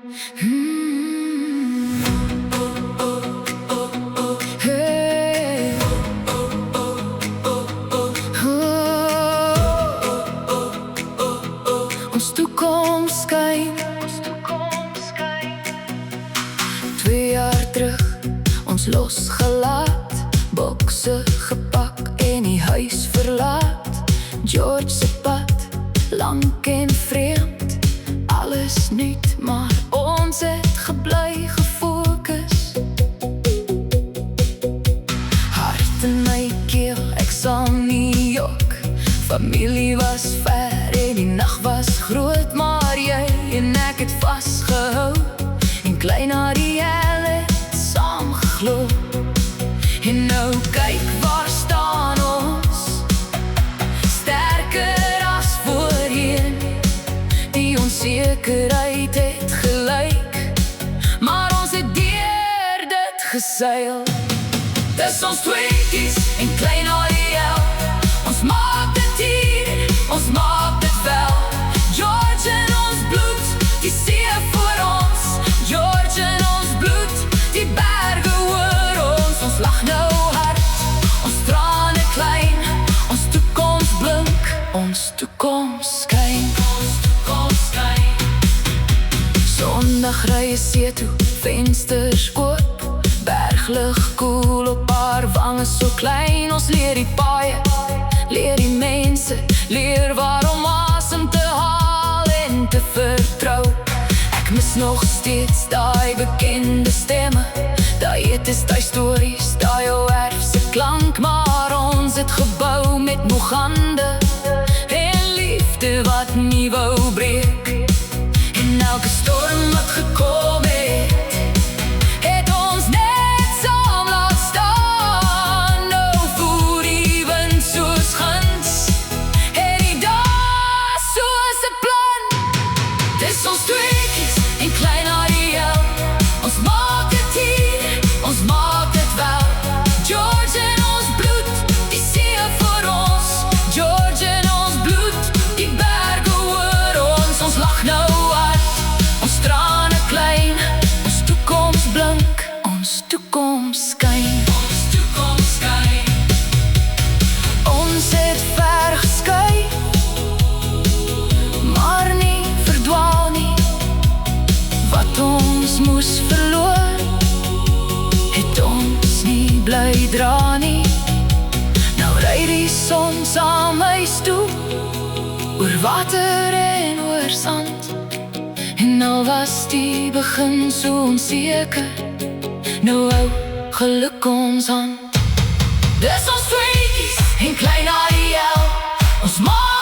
Hey. Ons toekoms skyn. 2 jaar terug, ons losgelaat, bokse gepak en die huis verlaat. George se pad, lank en vreemd, alles nuut, maar ons het gebly gefokus. Hart in my keel, ek sal nie jok. Familie was ver en die nag was groot, maar jy en ek het vasgehou en klein Ariel het saam geglo. En nou kyk waar staan ons, sterker as voorheen. Die onsekerheid het gelyk, maar ons het deur dit geseil. Dis ons tweekies en klein Ariel, ons maak dit hier, ons maak dit wel. George in ons bloed, die see voor ons. George in ons bloed, die berge oor ons. Ons lag nou hard, ons trane klein, ons toekoms blink, ons toekoms skyn. Sondag ry jy see toe, vensters oop, berglig koel op haar wange so klein. Ons leer die paaie, leer die mense, leer waarom asem te haal en te vertrou. Ek mis nog steeds daai bekende stemme, daai etes, daai stories, daai ou erfse klank. Maar ons het gebou met moeg hande en liefde wat nie wou breek. En elke storm wat gekom het, het ons net saam laat staan. Nou voer die wind soos guns, het die dag soos 'n plan. Dis ons tweekies en klein Ariel, ons maak dit hier, ons maak dit wel. George in ons bloed, die see voor ons. George in ons bloed, die berge oor ons. Ons lag nou hard, ons trane klein, ons toekoms blink, ons toekoms skyn. Ons het ver geskei, maar nie verdwaal nie. Wat ons moes verloor, het ons nie bly dra nie. Nou ry die son saam huis toe, oor water en oor sand. En al was die begin so onseker, nou hou geluk ons hand. Dis ons tweekies en klein Ariel, ons maak